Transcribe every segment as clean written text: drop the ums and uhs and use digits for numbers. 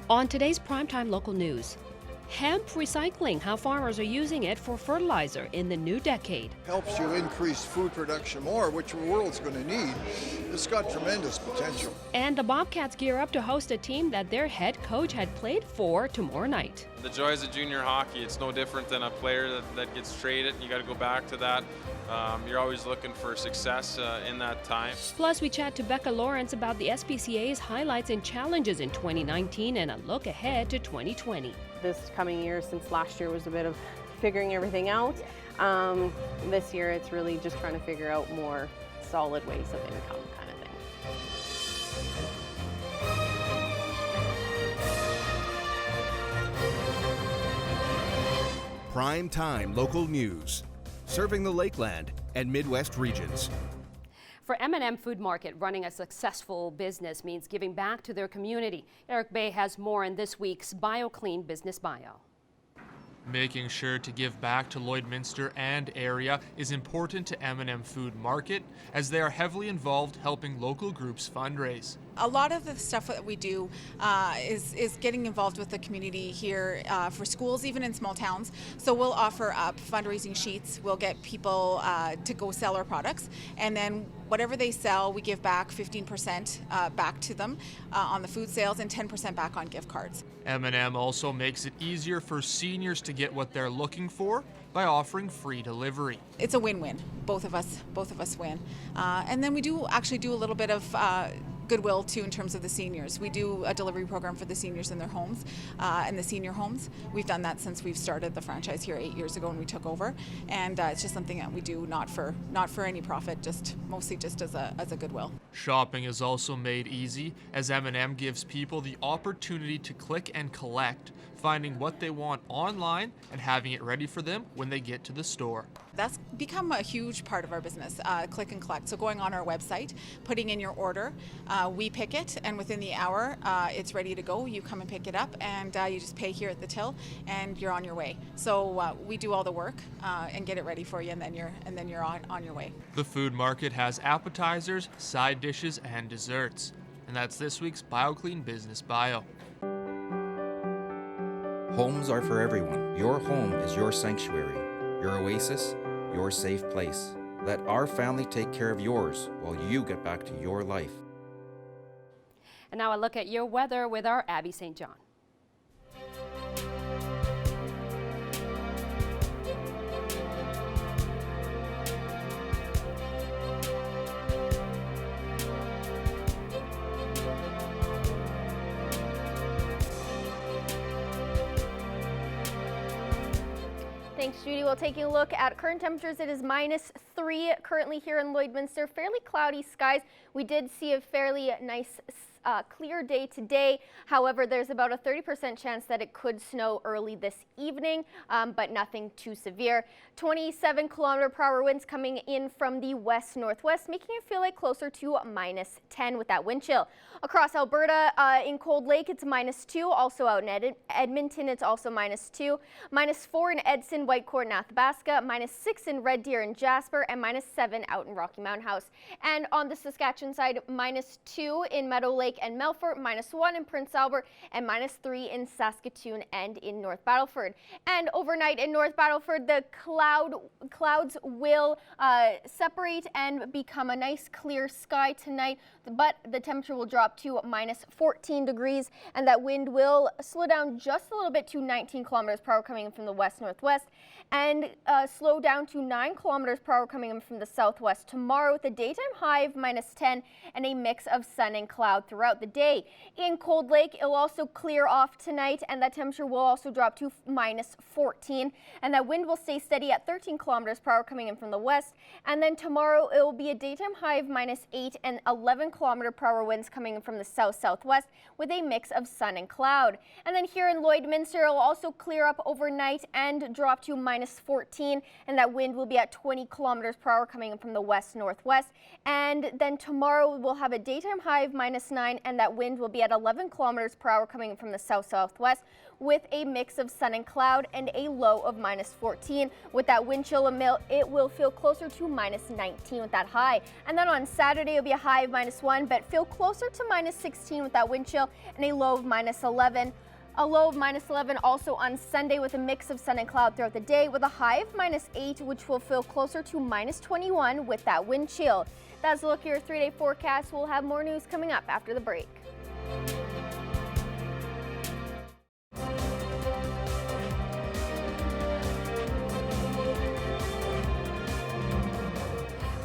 On today's Primetime Local News, hemp recycling, how farmers are using it for fertilizer in the new decade. Helps you increase food production more, which the world's going to need. It's got tremendous potential. And the Bobcats gear up to host a team that their head coach had played for tomorrow night. The joys of junior hockey, it's no different than a player that gets traded. You got to go back to that. You're always looking for success in that time. Plus, we chat to Becca Lawrence about the SPCA's highlights and challenges in 2019 and a look ahead to 2020. This coming year, since last year was a bit of figuring everything out, this year it's really just trying to figure out more solid ways of income kind of thing. Prime Time Local News, serving the Lakeland and Midwest regions. For M&M Food Market, running a successful business means giving back to their community. Eric Bay has more in this week's BioClean Business Bio. Making sure to give back to Lloydminster and area is important to M&M Food Market, as they are heavily involved helping local groups fundraise. A lot of the stuff that we do is getting involved with the community here for schools, even in small towns. So we'll offer up fundraising sheets. We'll get people to go sell our products, and then whatever they sell, we give back 15% back to them on the food sales and 10% back on gift cards. M&M also makes it easier for seniors to get what they're looking for by offering free delivery. It's a win-win. Both of us win. And then we do actually do a little bit of goodwill too in terms of the seniors. We do a delivery program for the seniors in their homes and the senior homes. We've done that since we've started the franchise here 8 years ago when we took over, and it's just something that we do not for any profit, just mostly just as a goodwill. Shopping is also made easy as M&M gives people the opportunity to click and collect, finding what they want online and having it ready for them when they get to the store. That's become a huge part of our business, click and collect. So going on our website, putting in your order, we pick it, and within the hour it's ready to go. You come and pick it up, and you just pay here at the till, and you're on your way. So we do all the work and get it ready for you, and then you're on your way. The food market has appetizers, side dishes, and desserts. And that's this week's BioClean Business Bio. Homes are for everyone. Your home is your sanctuary, your oasis, your safe place. Let our family take care of yours while you get back to your life. And now a look at your weather with our Abby St. John. Thanks, Judy. Well, taking a look at current temperatures, it is -3 currently here in Lloydminster. Fairly cloudy skies. We did see a fairly nice clear day today. However, there's about a 30% chance that it could snow early this evening, but nothing too severe. 27-kilometer-per-hour winds coming in from the west-northwest, making it feel like closer to -10 with that wind chill. Across Alberta, in Cold Lake, it's -2. Also out in Edmonton, it's also -2. -4 in Edson, Whitecourt, and Athabasca. -6 in Red Deer and Jasper, and -7 out in Rocky Mountain House. And on the Saskatchewan side, -2 in Meadow Lake and Melfort, -1 in Prince Albert, and -3 in Saskatoon and in North Battleford. And overnight in North Battleford, the clouds will separate and become a nice clear sky tonight, but the temperature will drop to -14 degrees, and that wind will slow down just a little bit to 19 kilometers per hour coming in from the west-northwest, and slow down to 9 kilometers per hour coming in from the southwest tomorrow, with a daytime high of -10 and a mix of sun and cloud throughout the day. In Cold Lake, it'll also clear off tonight, and that temperature will also drop to -14, and that wind will stay steady at 13 kilometers per hour coming in from the west. And then tomorrow, it will be a daytime high of -8 and 11 kilometer per hour winds coming in from the south-southwest, with a mix of sun and cloud. And then here in Lloydminster, it will also clear up overnight and drop to -14, and that wind will be at 20 kilometers per hour coming in from the west-northwest. And then tomorrow, we'll have a daytime high of -9 line, and that wind will be at 11 kilometers per hour coming from the south-southwest with a mix of sun and cloud and a low of -14. With that wind chill, it will feel closer to -19 with that high. And then on Saturday, it'll be a high of -1, but feel closer to -16 with that wind chill and a low of -11. A low of -11 also on Sunday with a mix of sun and cloud throughout the day with a high of -8, which will feel closer to -21 with that wind chill. That's a look at your 3-day forecast. We'll have more news coming up after the break.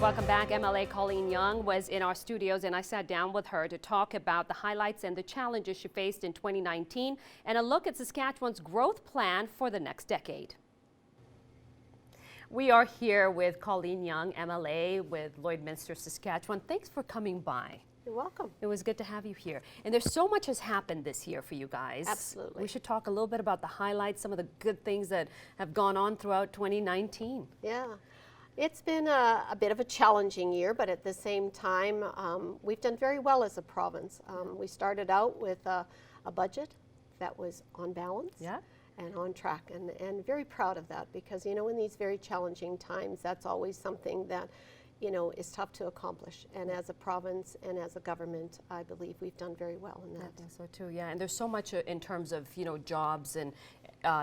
Welcome back. MLA Colleen Young was in our studios, and I sat down with her to talk about the highlights and the challenges she faced in 2019 and a look at Saskatchewan's growth plan for the next decade. We are here with Colleen Young, MLA with Lloydminster, Saskatchewan. Thanks for coming by. You're welcome. It was good to have you here. And there's so much has happened this year for you guys. Absolutely. We should talk a little bit about the highlights, some of the good things that have gone on throughout 2019. Yeah. It's been a bit of a challenging year, but at the same time, we've done very well as a province. We started out with a budget that was on balance and on track, and very proud of that because, you know, in these very challenging times, that's always something that, you know, is tough to accomplish. And as a province and as a government, I believe we've done very well in that. I think so too, yeah. And there's so much in terms of, you know, jobs and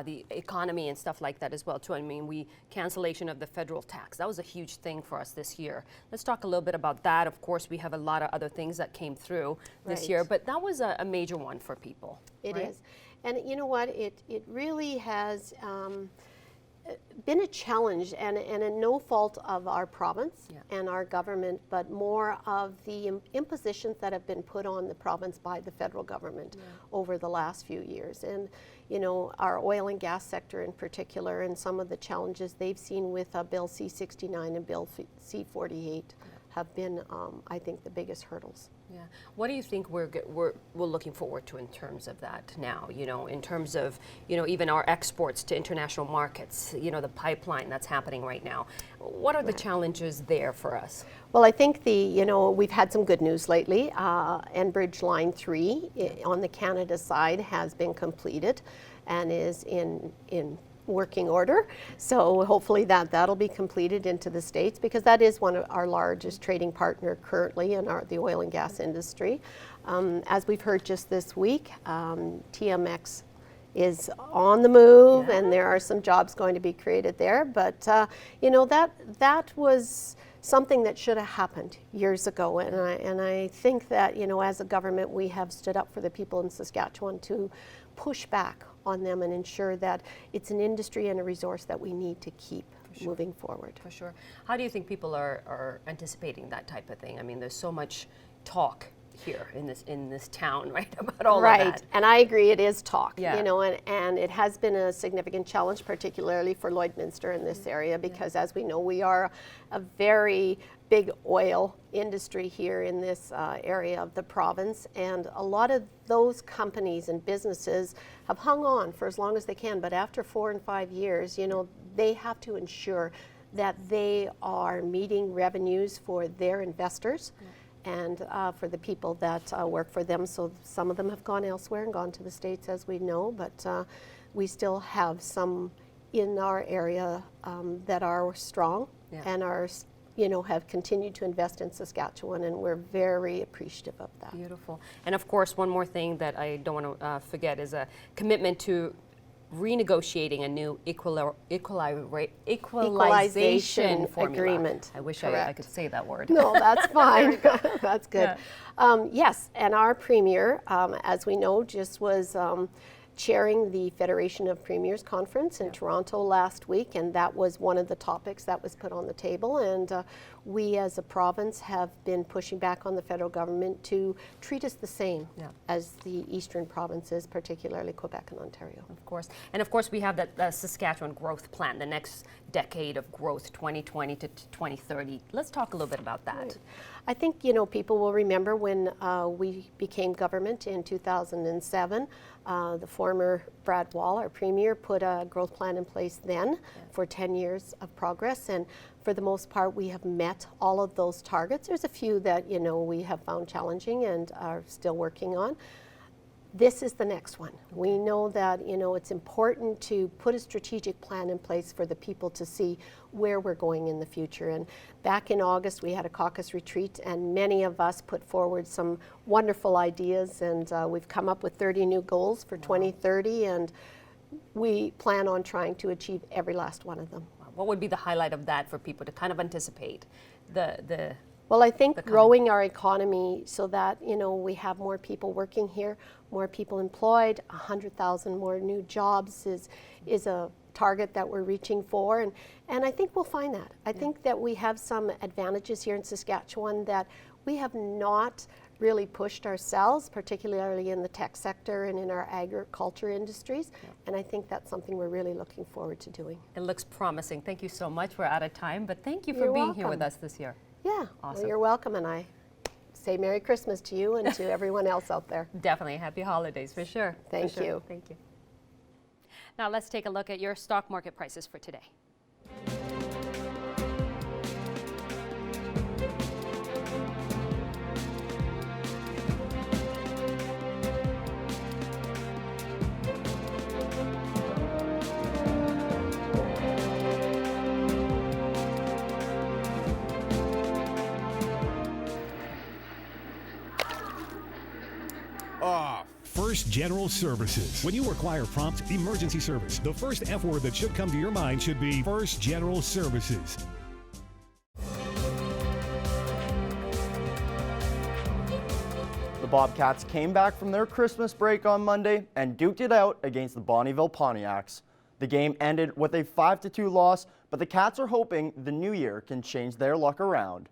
the economy and stuff like that as well too. I mean, cancellation of the federal tax, that was a huge thing for us this year. Let's talk a little bit about that. Of course, we have a lot of other things that came through this year, but that was a major one for people. It is. And you know what, it really has been a challenge and a no fault of our province and our government, but more of the impositions that have been put on the province by the federal government over the last few years. And you know, our oil and gas sector in particular, and some of the challenges they've seen with Bill C-69 and Bill C-48 have been, I think, the biggest hurdles. Yeah. What do you think we're looking forward to in terms of that now? You know, in terms of, you know, even our exports to international markets, you know, the pipeline that's happening right now. What are the challenges there for us? Well, I think you know, we've had some good news lately. Enbridge Line 3 on the Canada side has been completed and is in working order. So hopefully that'll be completed into the States because that is one of our largest trading partner currently in the oil and gas industry. As we've heard just this week, TMX is on the move and there are some jobs going to be created there. But you know, that was something that should have happened years ago. And I think that, you know, as a government, we have stood up for the people in Saskatchewan to push back on them and ensure that it's an industry and a resource that we need to keep moving forward. For sure. How do you think people are anticipating that type of thing? I mean, there's so much talk here in this town, right, about all of that. Right, and I agree, it is talk, you know, and it has been a significant challenge, particularly for Lloydminster in this area, because as we know, we are a very big oil industry here in this area of the province, and a lot of those companies and businesses have hung on for as long as they can, but after 4 and 5 years, you know, they have to ensure that they are meeting revenues for their investors and for the people that work for them. So some of them have gone elsewhere and gone to the States, as we know, but we still have some in our area that are strong and are, you know, have continued to invest in Saskatchewan, and we're very appreciative of that. Beautiful. And of course, one more thing that I don't want to forget is a commitment to renegotiating a new equalization formula. Agreement. I wish I could say that word. No, that's fine. That's good. Yes, and our premier, as we know, just was chairing the Federation of Premiers Conference in Toronto last week, and that was one of the topics that was put on the table. And we as a province have been pushing back on the federal government to treat us the same as the eastern provinces, particularly Quebec and Ontario. Of course. And of course, we have that Saskatchewan growth plan, the next decade of growth, 2020 to 2030. Let's talk a little bit about that. Right. I think, you know, people will remember when we became government in 2007, the former Brad Wall, our premier, put a growth plan in place then for 10 years of progress. And for the most part, we have met all of those targets. There's a few that, you know, we have found challenging and are still working on. This is the next one. We know that, you know, it's important to put a strategic plan in place for the people to see where we're going in the future. And back in August, we had a caucus retreat, and many of us put forward some wonderful ideas, and we've come up with 30 new goals for 2030, and we plan on trying to achieve every last one of them. What would be the highlight of that for people to kind of anticipate the Well, I think growing our economy so that, you know, we have more people working here, more people employed, 100,000 more new jobs is a target that we're reaching for, and I think we'll find that. I think that we have some advantages here in Saskatchewan that we have not really pushed ourselves, particularly in the tech sector and in our agriculture industries, and I think that's something we're really looking forward to doing. It looks promising. Thank you so much. We're out of time, but thank you for You're being here with welcome. us this year. Yeah, Awesome. well, you're welcome, and I say Merry Christmas to you and to everyone else out there. Definitely. Happy holidays for sure. Thank For sure. you. Thank you. Now let's take a look at your stock market prices for today. First General Services. When you require prompt emergency service, the first F word that should come to your mind should be First General Services. The Bobcats came back from their Christmas break on Monday and duked it out against the Bonnyville Pontiacs. The game ended with a 5-2 loss, but the Cats are hoping the new year can change their luck around.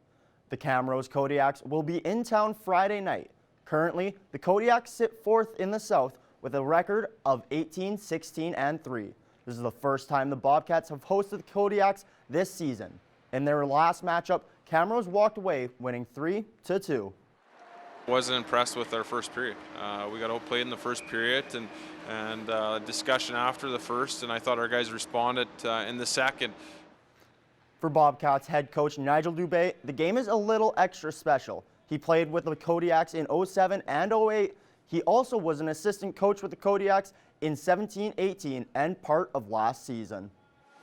The Camrose Kodiaks will be in town Friday night. Currently, the Kodiaks sit fourth in the South with a record of 18, 16, and 3. This is the first time the Bobcats have hosted the Kodiaks this season. In their last matchup, Camrose walked away winning 3-2. Wasn't impressed with our first period. We got outplayed in the first period and discussion after the first, and I thought our guys responded in the second. For Bobcats head coach Nigel Dubé, the game is a little extra special. He played with the Kodiaks in 07 and 08. He also was an assistant coach with the Kodiaks in 17-18 and part of last season.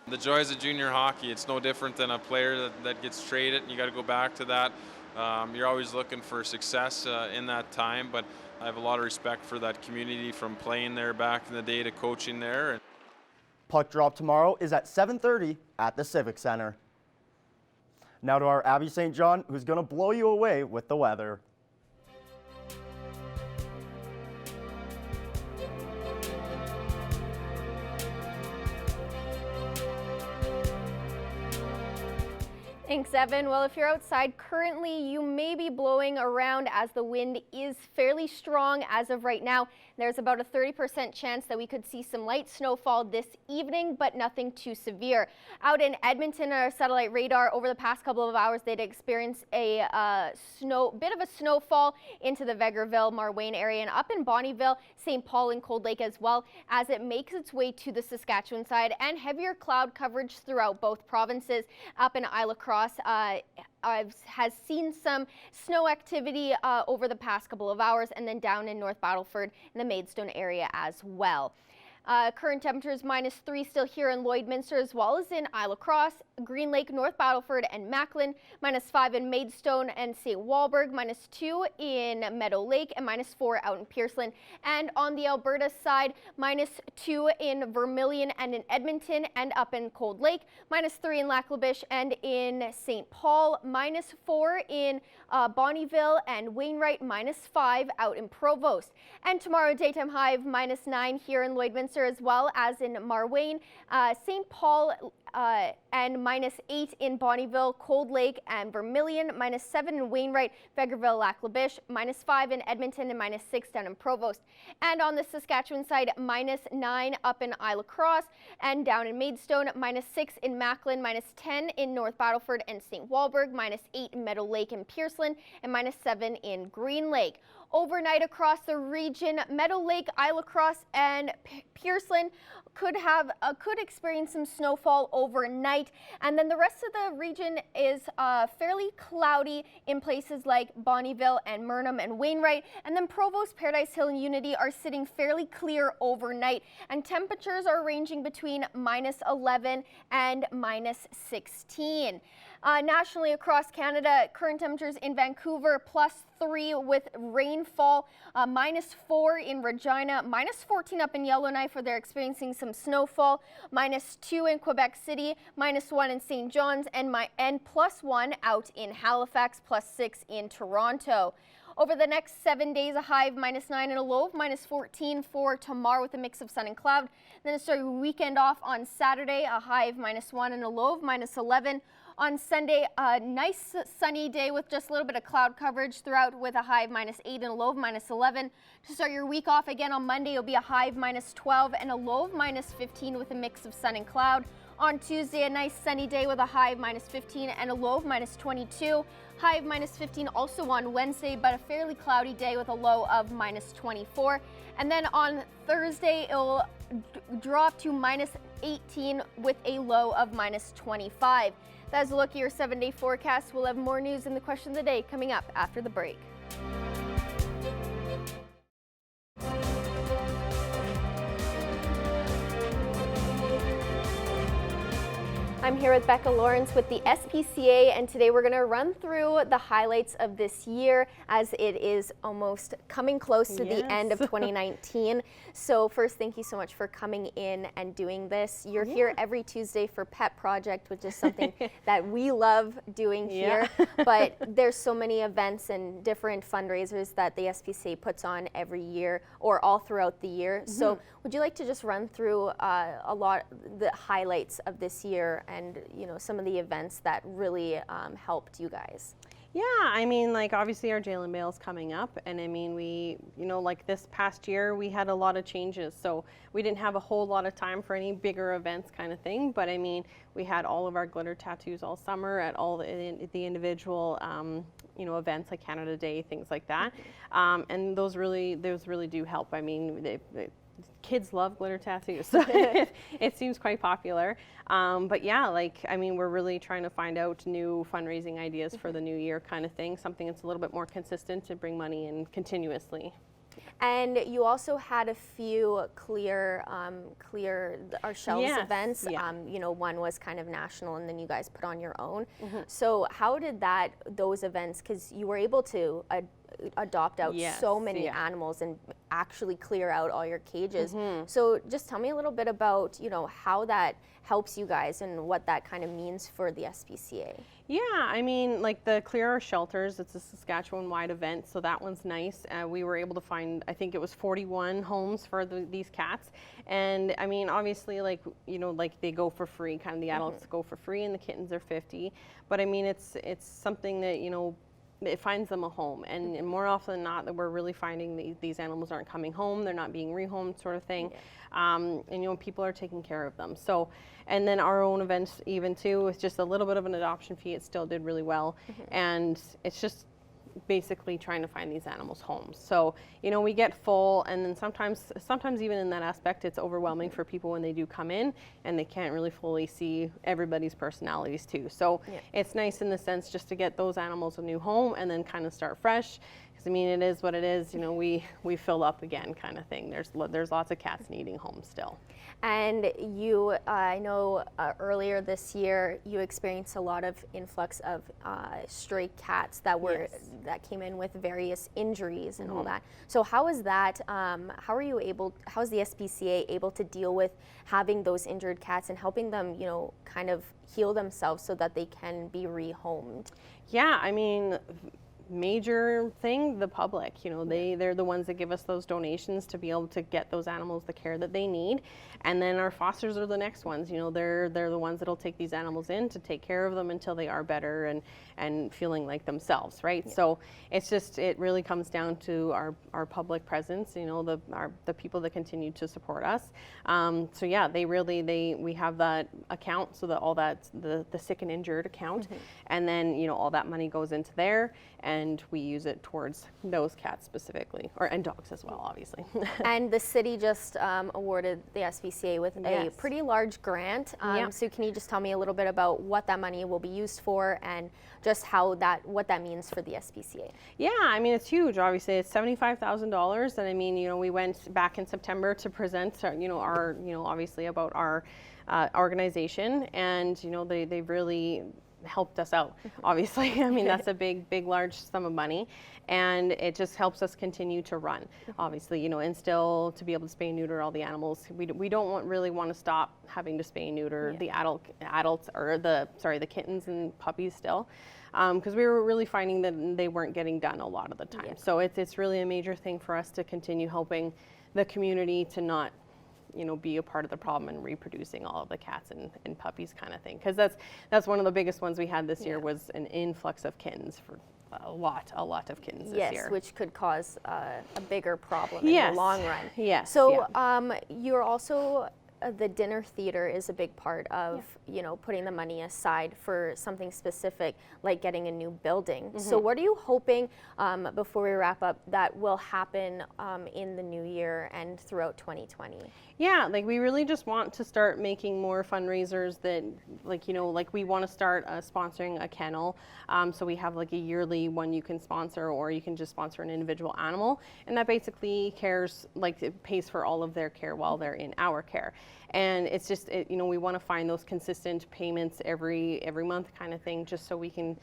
The joys of junior hockey, it's no different than a player that gets traded, and you got to go back to that. You're always looking for success in that time, but I have a lot of respect for that community from playing there back in the day to coaching there. Puck drop tomorrow is at 7:30 at the Civic Center. Now to our Abby St. John, who's going to blow you away with the weather. Thanks, Evan. Well, if you're outside currently, you may be blowing around as the wind is fairly strong as of right now. There's about a 30% chance that we could see some light snowfall this evening, but nothing too severe. Out in Edmonton, our satellite radar over the past couple of hours, they'd experienced a bit of a snowfall into the Vegreville, Marwayne area, and up in Bonnyville, St. Paul, and Cold Lake as well, as it makes its way to the Saskatchewan side, and heavier cloud coverage throughout both provinces. Up in Isle Cross, has seen some snow activity over the past couple of hours, and then down in North Battleford in the Maidstone area as well. Current temperatures -3 still here in Lloydminster, as well as in Isle Cross, Green Lake, North Battleford, and Macklin. -5 in Maidstone and St. Walburg. -2 in Meadow Lake, and -4 out in Pearceland. And on the Alberta side, -2 in Vermilion and in Edmonton, and up in Cold Lake. -3 in Lac La Biche and in St. Paul. -4 in Bonnyville and Wainwright. -5 out in Provost. And tomorrow, daytime high of -9 here in Lloydminster, as well as in Marwayne, St. Paul, and -8 in Bonnyville, Cold Lake, and Vermilion. -7 in Wainwright, Vegreville, Lac La Biche. -5 in Edmonton, and -6 down in Provost. And on the Saskatchewan side, -9 up in Isle Cross and down in Maidstone. -6 in Macklin, -10 in North Battleford and St. Walburg. -8 in Meadow Lake and Pearceland, and -7 in Green Lake. Overnight across the region, Meadow Lake, Isle Cross, and Pearceland could experience some snowfall overnight. And then the rest of the region is fairly cloudy in places like Bonnyville and Murnum and Wainwright. And then Provost, Paradise Hill, and Unity are sitting fairly clear overnight. And temperatures are ranging between -11 and -16. Nationally across Canada, current temperatures in Vancouver +3 with rainfall, -4 in Regina, -14 up in Yellowknife where they're experiencing some snowfall, -2 in Quebec City, -1 in St. John's, and +1 out in Halifax, +6 in Toronto. Over the next 7 days, a high of -9 and a low of -14 for tomorrow with a mix of sun and cloud. Then start your weekend off on Saturday, a high of -1 and a low of -11. On Sunday, a nice sunny day with just a little bit of cloud coverage throughout with a high of -8 and a low of -11. To start your week off again on Monday, it'll be a high of -12 and a low of -15 with a mix of sun and cloud. On Tuesday, a nice sunny day with a high of -15 and a low of -22. High of -15 also on Wednesday, but a fairly cloudy day with a low of -24. And then on Thursday, it'll drop to -18 with a low of -25. That's a look at your 7-day forecast. We'll have more news in the question of the day coming up after the break. I'm here with Becca Lawrence with the SPCA, and today we're going to run through the highlights of this year as it is almost coming close to the end of 2019. So first, thank you so much for coming in and doing this. You're here every Tuesday for Pet Project, which is something that we love doing here, but there's so many events and different fundraisers that the SPCA puts on every year or all throughout the year. So would you like to just run through a lot the highlights of this year and some of the events that really helped you guys? Yeah, I mean, like obviously our Jail and Bail is coming up, and I mean we, like this past year we had a lot of changes, so we didn't have a whole lot of time for any bigger events kind of thing. But I mean, we had all of our glitter tattoos all summer at all the individual events like Canada Day, things like that, and those really do help. I mean, kids love glitter tattoos, so it seems quite popular. But yeah, we're really trying to find out new fundraising ideas for the new year kind of thing, something that's a little bit more consistent to bring money in continuously. And you also had a few clear our shelves events. Yeah. One was kind of national, and then you guys put on your own. So how did those events, because you were able to adopt out so many animals and actually clear out all your cages. So just tell me a little bit about, how that helps you guys and what that kind of means for the SPCA. Yeah, I mean, like the Clear Our Shelters, it's a Saskatchewan-wide event, so that one's nice. We were able to find, I think it was 41 homes for these cats. And I mean, obviously, they go for free, kind of the adults go for free and the kittens are $50. But I mean, it's something that, it finds them a home, and more often than not that we're really finding these animals aren't coming home, they're not being rehomed sort of thing. And people are taking care of them. So, and then our own events even too, with just a little bit of an adoption fee, it still did really well. And it's just basically trying to find these animals homes. So, we get full, and then sometimes even in that aspect, it's overwhelming for people when they do come in and they can't really fully see everybody's personalities too. So it's nice in the sense just to get those animals a new home and then kind of start fresh. Because I mean, it is what it is. We fill up again, kind of thing. There's lots of cats needing homes still. And you, I know earlier this year you experienced a lot of influx of stray cats that came in with various injuries and all that. So how is that? How is the SPCA able to deal with having those injured cats and helping them, kind of heal themselves so that they can be rehomed? Yeah, I mean, major thing, the public, they're the ones that give us those donations to be able to get those animals the care that they need. And then our fosters are the next ones, they're the ones that'll take these animals in to take care of them until they are better and feeling like themselves, right? So it really comes down to our public presence, the people that continue to support us. So yeah, we have that account, so that all that, the sick and injured account, and then, all that money goes into there. And and we use it towards those cats specifically, and dogs as well, obviously. And the city just awarded the SPCA with a Yes. pretty large grant. Yep. So can you just tell me a little bit about what that money will be used for and just what that means for the SPCA? Yeah, I mean, it's huge. Obviously, it's $75,000, and I mean, you know, we went back in September to present, obviously about our organization, and you know, they've really helped us out. Obviously, I mean, that's a big, large sum of money, and it just helps us continue to run. Obviously, you know, and still to be able to spay and neuter all the animals. We don't really want to stop having to spay and neuter the adults or the kittens and puppies still. Because we were really finding that they weren't getting done a lot of the time. So it's really a major thing for us to continue helping the community to not, you know, be a part of the problem and reproducing all of the cats and puppies kind of thing. Because that's one of the biggest ones we had this year was an influx of kittens for a lot of kittens this year. Yes, which could cause a bigger problem in the long run. Yes. So you're also the dinner theater is a big part of you know, putting the money aside for something specific like getting a new building. So what are you hoping, before we wrap up, that will happen in the new year and throughout 2020? Yeah, like we really just want to start making more fundraisers that, like, you know, like we want to start sponsoring a kennel. So we have like a yearly one you can sponsor, or you can just sponsor an individual animal. And that basically it pays for all of their care while they're in our care. And it's just, you know, we want to find those consistent payments every month kind of thing, just so we can,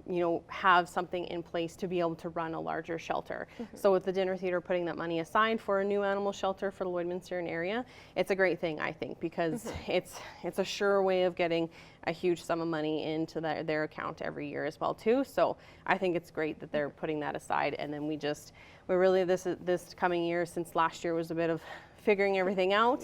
you know, have something in place to be able to run a larger shelter. So with the dinner theater putting that money aside for a new animal shelter for the Lloydminster area, it's a great thing, I think, because it's a sure way of getting a huge sum of money into their account every year as well too. So I think it's great that they're putting that aside, and then we really this coming year, since last year was a bit of figuring everything out.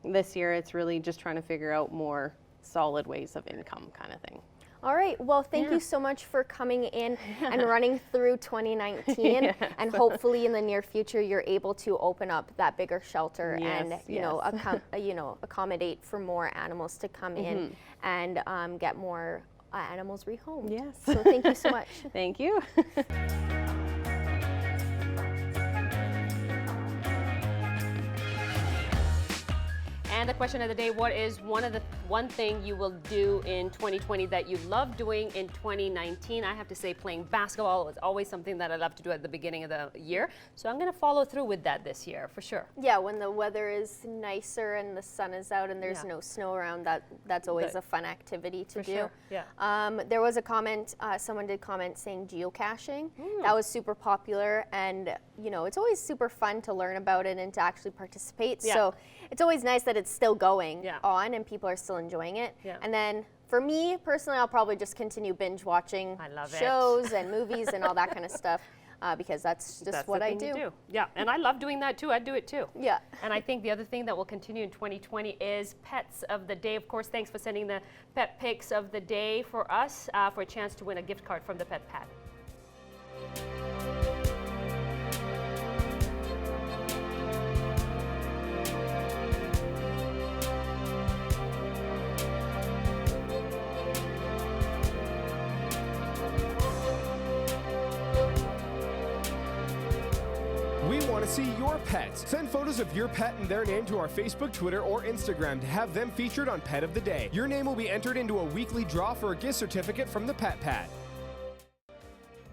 This year it's really just trying to figure out more solid ways of income kind of thing. All right. Well, thank you so much for coming in and running through 2019. And hopefully in the near future, you're able to open up that bigger shelter and, you know, accommodate for more animals to come in and get more animals rehomed. Yes. So thank you so much. Thank you. And the question of the day, what is one thing you will do in 2020 that you love doing in 2019? I have to say playing basketball was always something that I love to do at the beginning of the year. So I'm going to follow through with that this year for sure. Yeah, when the weather is nicer and the sun is out and there's no snow around, that's always a fun activity to do. Sure. Yeah. There was a comment, someone did comment saying geocaching. That was super popular, and you know, it's always super fun to learn about it and to actually participate. So it's always nice that it's still going on and people are still enjoying it. And then for me personally, I'll probably just continue binge watching shows and movies and all that kind of stuff. Because that's just what I do. Yeah, and I love doing that too. I do it too. Yeah. And I think the other thing that will continue in 2020 is Pets of the Day. Of course, thanks for sending the pet pics of the day for us for a chance to win a gift card from the Pet Pad. We want to see your pets. Send photos of your pet and their name to our Facebook, Twitter, or Instagram to have them featured on Pet of the Day. Your name will be entered into a weekly draw for a gift certificate from the Pet Pad.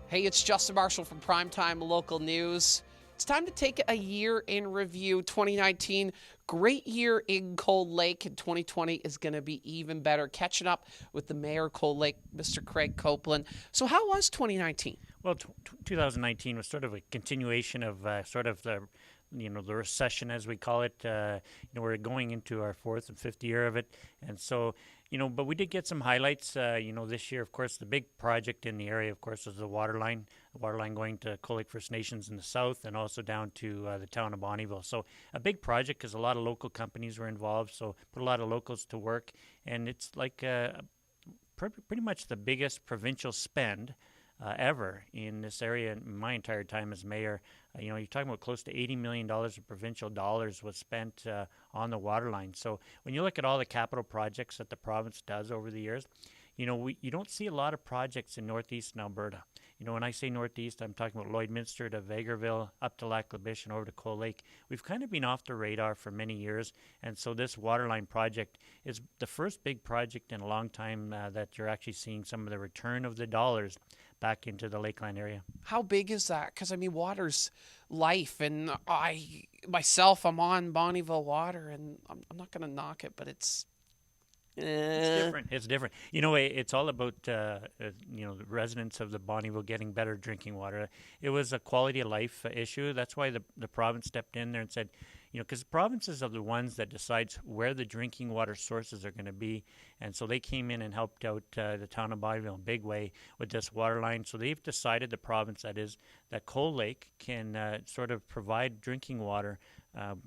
Hey, it's Justin Marshall from Primetime Local News. It's time to take a year in review. 2019, great year in Cold Lake, and 2020 is going to be even better. Catching up with the mayor of Cold Lake, Mr. Craig Copeland. So how was 2019? Well, 2019 was sort of a continuation of sort of the recession, as we call it. We're going into our fourth and fifth year of it, and so but we did get some highlights. This year, of course, the big project in the area, of course, was the water line going to Cold Lake First Nations in the south, and also down to the town of Bonnyville. So a big project because a lot of local companies were involved. So put a lot of locals to work, and it's like pretty much the biggest provincial spend ever in this area in my entire time as mayor. You're talking about close to $80 million of provincial dollars was spent on the water line. So when you look at all the capital projects that the province does over the years, you don't see a lot of projects in northeastern Alberta. You know, when I say northeast, I'm talking about Lloydminster to Vegreville, up to Lac La Biche and over to Cold Lake. We've kind of been off the radar for many years, and so this waterline project is the first big project in a long time that you're actually seeing some of the return of the dollars back into the Lakeland area. How big is that? Because I mean, water's life, and I myself, I'm on Bonnyville Water, and I'm not going to knock it, but it's different. It's different. You know, it's all about you know, the residents of the Bonnyville getting better drinking water. It was a quality of life issue. That's why the province stepped in there and said, you know, because the provinces are the ones that decides where the drinking water sources are going to be, and so they came in and helped out the town of Bonnyville in a big way with this water line. So they've decided, the province that is, that Cold Lake can sort of provide drinking water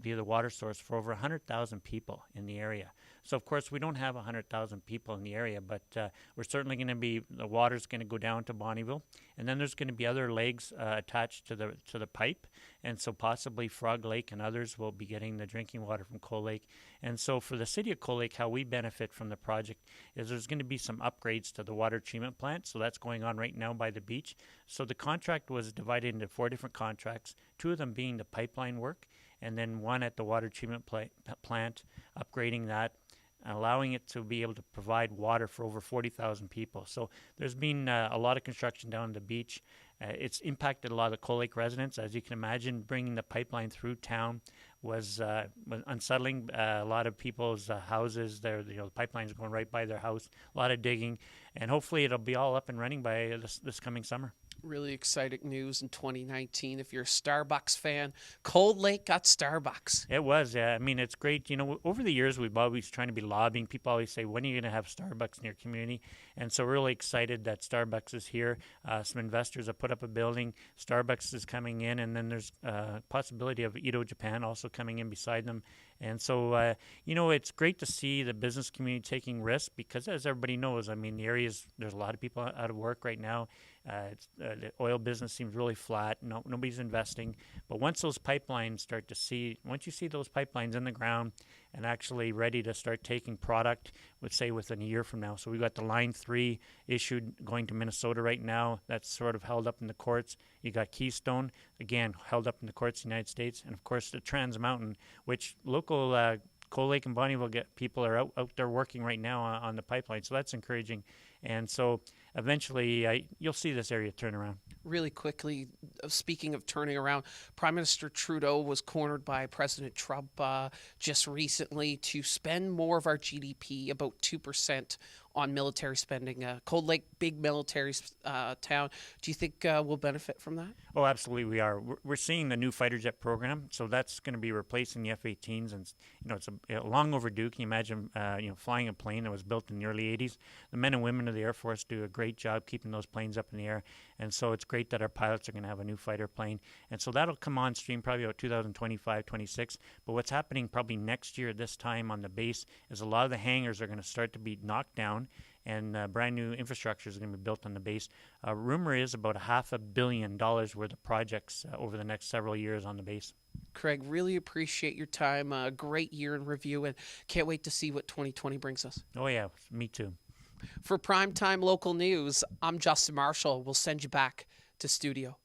via the water source for over 100,000 people in the area. So of course we don't have 100,000 people in the area, but we're certainly going to be, the water's going to go down to Bonnyville, and then there's going to be other legs attached to the pipe, and so possibly Frog Lake and others will be getting the drinking water from Cold Lake. And so for the city of Cold Lake, how we benefit from the project is there's going to be some upgrades to the water treatment plant, so that's going on right now by the beach. So the contract was divided into 4 different contracts, 2 of them being the pipeline work, and then 1 at the water treatment plant, upgrading that, allowing it to be able to provide water for over 40,000 people. So there's been a lot of construction down the beach. It's impacted a lot of the Cold Lake residents. As you can imagine, bringing the pipeline through town was unsettling. A lot of people's houses, the pipeline's going right by their house, a lot of digging, and hopefully it'll be all up and running by this coming summer. Really exciting news in 2019. If you're a Starbucks fan, Cold Lake got Starbucks. It was, yeah. I mean, it's great. You know, over the years, we've always trying to be lobbying. People always say, when are you going to have Starbucks in your community? And so we're really excited that Starbucks is here. Some investors have put up a building. Starbucks is coming in, and then there's possibility of Edo Japan also coming in beside them. And so, you know, it's great to see the business community taking risks because, as everybody knows, I mean, the areas, there's a lot of people out of work right now. The oil business seems really flat. Nobody's investing. But once those pipelines once you see those pipelines in the ground and actually ready to start taking product, let's say within a year from now. So we've got the Line 3 issued going to Minnesota right now. That's sort of held up in the courts. You got Keystone, again, held up in the courts in the United States. And, of course, the Trans Mountain, which local Cold Lake and Bonnyville people are out there working right now on the pipeline. So that's encouraging. And so eventually you'll see this area turn around. Really quickly, speaking of turning around, Prime Minister Trudeau was cornered by President Trump just recently to spend more of our GDP, about 2%, on military spending. Cold Lake, big military town. Do you think we'll benefit from that? Oh, absolutely we are. We're seeing the new fighter jet program, so that's going to be replacing the F-18s, and you know it's long overdue. Can you imagine flying a plane that was built in the early 80s? The men and women of the Air Force do a great job keeping those planes up in the air, and so it's great that our pilots are going to have a new fighter plane, and so that'll come on stream probably about 2025, 26. But what's happening probably next year this time on the base is a lot of the hangars are going to start to be knocked down, and brand new infrastructure is going to be built on the base. Rumor is about $500 million worth of projects over the next several years on the base. Craig, really appreciate your time. Great year in review, and can't wait to see what 2020 brings us. Oh, yeah, me too. For Primetime Local News, I'm Justin Marshall. We'll send you back to studio.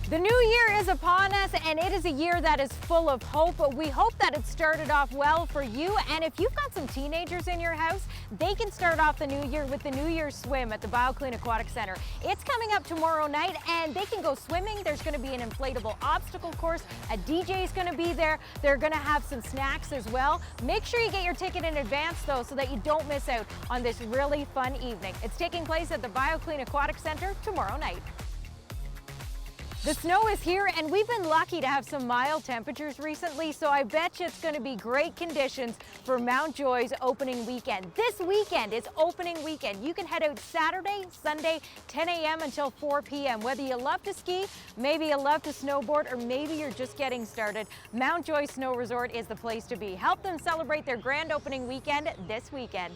The new year is upon us, and it is a year that is full of hope. We hope that it started off well for you, and if you've got some teenagers in your house, they can start off the new year with the New Year's Swim at the BioClean Aquatic Center. It's coming up tomorrow night, and they can go swimming. There's going to be an inflatable obstacle course. A DJ is going to be there. They're going to have some snacks as well. Make sure you get your ticket in advance, though, so that you don't miss out on this really fun evening. It's taking place at the BioClean Aquatic Center tomorrow night. The snow is here, and we've been lucky to have some mild temperatures recently, so I bet you it's going to be great conditions for Mount Joy's opening weekend. This weekend is opening weekend. You can head out Saturday, Sunday, 10 a.m. until 4 p.m. Whether you love to ski, maybe you love to snowboard, or maybe you're just getting started, Mount Joy Snow Resort is the place to be. Help them celebrate their grand opening weekend this weekend.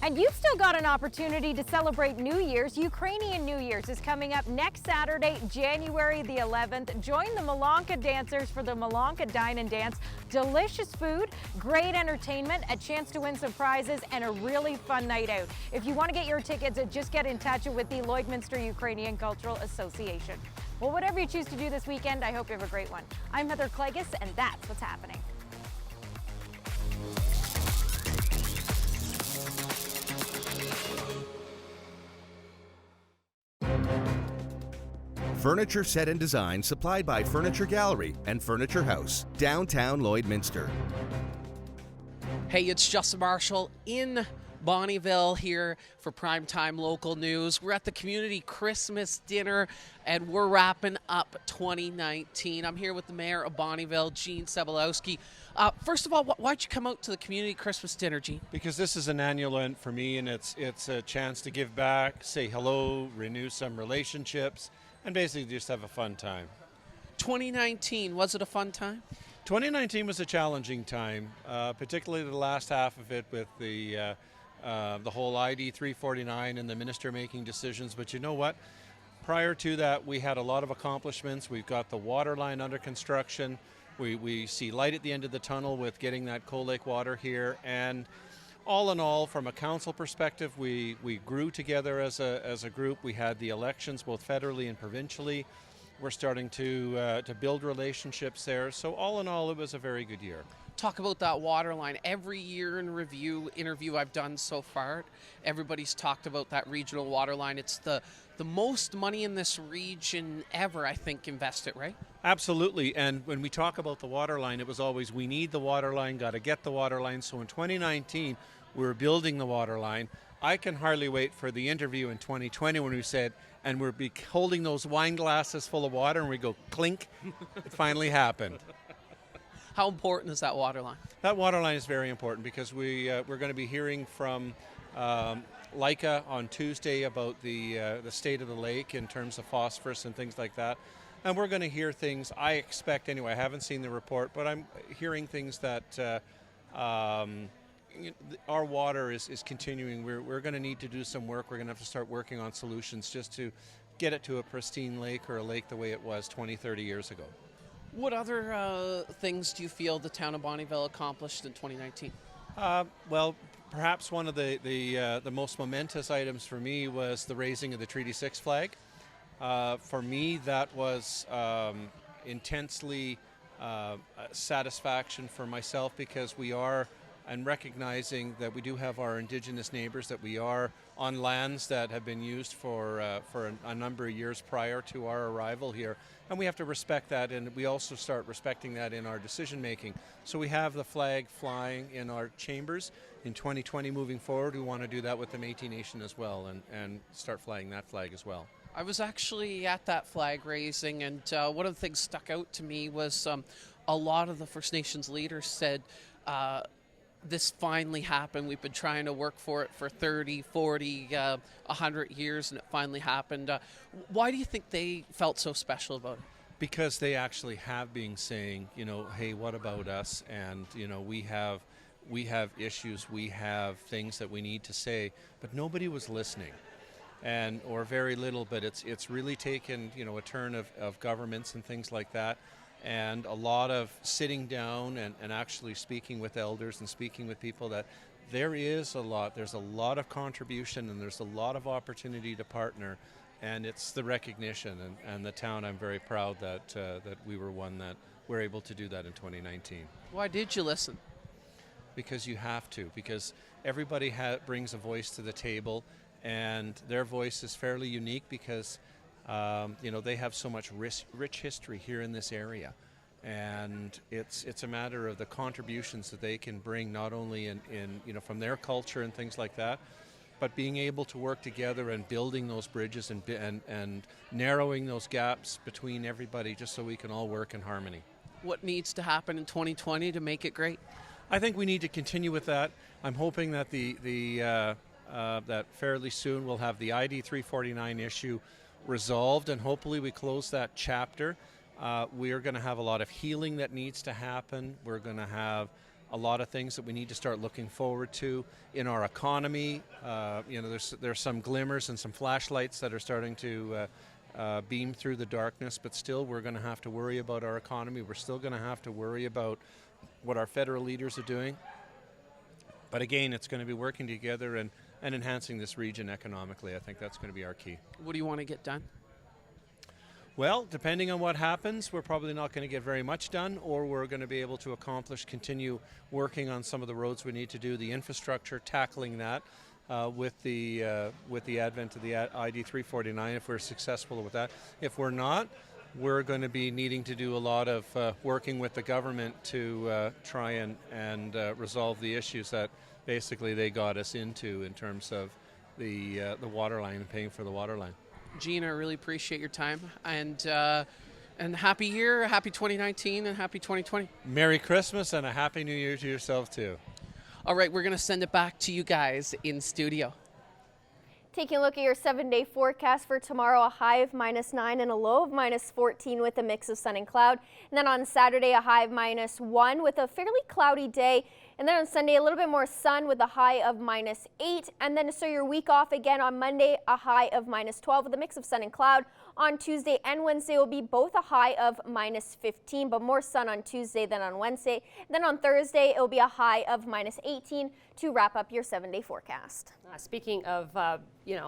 And you've still got an opportunity to celebrate New Year's. Ukrainian New Year's is coming up next Saturday, January the 11th. Join the Malonka dancers for the Malonka Dine and Dance. Delicious food, great entertainment, a chance to win some prizes, and a really fun night out. If you want to get your tickets, just get in touch with the Lloydminster Ukrainian Cultural Association. Well, whatever you choose to do this weekend, I hope you have a great one. I'm Heather Klegus, and that's what's happening. Furniture set and design supplied by Furniture Gallery and Furniture House, downtown Lloydminster. Hey, it's Justin Marshall in Bonnyville here for Primetime Local News. We're at the community Christmas dinner and we're wrapping up 2019. I'm here with the mayor of Bonnyville, Gene Cebalowski. First of all, why'd you come out to the community Christmas dinner, Gene? Because this is an annual event for me, and it's a chance to give back, say hello, renew some relationships, and basically just have a fun time. 2019, was it a fun time? 2019 was a challenging time, particularly the last half of it with the whole ID 349 and the minister making decisions. But you know what? Prior to that, we had a lot of accomplishments. We've got the water line under construction. We see light at the end of the tunnel with getting that Cold Lake water here. And all in all, from a council perspective, we grew together as a group. We had the elections both federally and provincially. We're starting to build relationships there. So all in all, it was a very good year. Talk about that water line. Every year in review interview I've done so far, everybody's talked about that regional water line. It's the most money in this region ever, I think, invested, right? Absolutely. And when we talk about the water line, it was always, we need the water line, got to get the water line. So in 2019, we were building the water line. I can hardly wait for the interview in 2020 when we said, and we'll be holding those wine glasses full of water, and we go clink. It finally happened. How important is that water line? That water line is very important because we're going to be hearing from Leica on Tuesday about the state of the lake in terms of phosphorus and things like that. And we're going to hear things, I expect anyway, I haven't seen the report, but I'm hearing things that our water is continuing. We're going to need to do some work. We're going to have to start working on solutions just to get it to a pristine lake or a lake the way it was 20, 30 years ago. What other things do you feel the town of Bonnyville accomplished in 2019? Well, perhaps one of the most momentous items for me was the raising of the Treaty 6 flag. For me, that was intensely satisfaction for myself because we are, and recognizing that we do have our Indigenous neighbors, that we are on lands that have been used for a number of years prior to our arrival here. And we have to respect that, and we also start respecting that in our decision making. So we have the flag flying in our chambers. In 2020 moving forward, we want to do that with the Métis Nation as well and start flying that flag as well. I was actually at that flag raising, and one of the things stuck out to me was a lot of the First Nations leaders said, this finally happened. We've been trying to work for it for 30, 40, 100 years, and it finally happened. Why do you think they felt so special about it? Because they actually have been saying, you know, hey, what about us? And, you know, we have issues, we have things that we need to say, but nobody was listening. Or very little, but it's really taken, you know, a turn of governments and things like that. And a lot of sitting down and actually speaking with elders and speaking with people that there's a lot of contribution and there's a lot of opportunity to partner, and it's the recognition and the town. I'm very proud that we were one that were able to do that in 2019. Why did you listen? Because you have to, because everybody brings a voice to the table, and their voice is fairly unique because you know, they have so much rich history here in this area, and it's a matter of the contributions that they can bring, not only in you know, from their culture and things like that, but being able to work together and building those bridges and narrowing those gaps between everybody, just so we can all work in harmony. What needs to happen in 2020 to make it great? I think we need to continue with that. I'm hoping that that fairly soon we'll have the ID 349 issue resolved, and hopefully we close that chapter. We are going to have a lot of healing that needs to happen. We're going to have a lot of things that we need to start looking forward to in our economy. There's some glimmers and some flashlights that are starting to beam through the darkness, but still we're going to have to worry about our economy. We're still going to have to worry about what our federal leaders are doing. But again, it's going to be working together and enhancing this region economically. I think that's going to be our key. What do you want to get done? Well, depending on what happens, we're probably not going to get very much done, or we're going to be able to continue working on some of the roads we need to do, the infrastructure, tackling that with the advent of the ID 349 if we're successful with that. If we're not, we're going to be needing to do a lot of working with the government to try and resolve the issues that basically they got us into in terms of the water line and paying for the water line. Gene, I really appreciate your time, and happy year, happy 2019, and happy 2020. Merry Christmas and a Happy New Year to yourself too. All right, we're going to send it back to you guys in studio. Taking a look at your 7-day forecast for tomorrow, a high of -9 and a low of -14 with a mix of sun and cloud. And then on Saturday, a high of -1 with a fairly cloudy day. And then on Sunday, a little bit more sun with a high of -8. And then to start your week off again on Monday, a high of -12 with a mix of sun and cloud. On Tuesday and Wednesday will be both a high of -15, but more sun on Tuesday than on Wednesday. Then on Thursday, it will be a high of -18 to wrap up your 7-day forecast. Speaking of,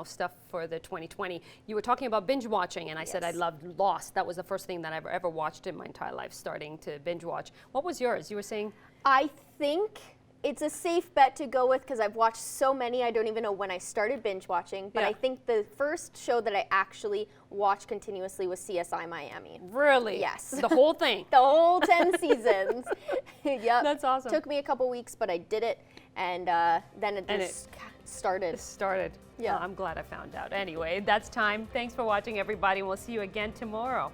stuff for the 2020, you were talking about binge watching, and I said I loved Lost. That was the first thing that I've ever watched in my entire life, starting to binge watch. What was yours? You were saying? I think it's a safe bet to go with because I've watched so many. I don't even know when I started binge watching, but I think the first show that I actually watched continuously was CSI Miami. Really? Yes. The whole thing? The whole 10 seasons. Yep. That's awesome. Took me a couple weeks, but I did it, and then it just started. Yeah. I'm glad I found out. Anyway, that's time. Thanks for watching, everybody. We'll see you again tomorrow.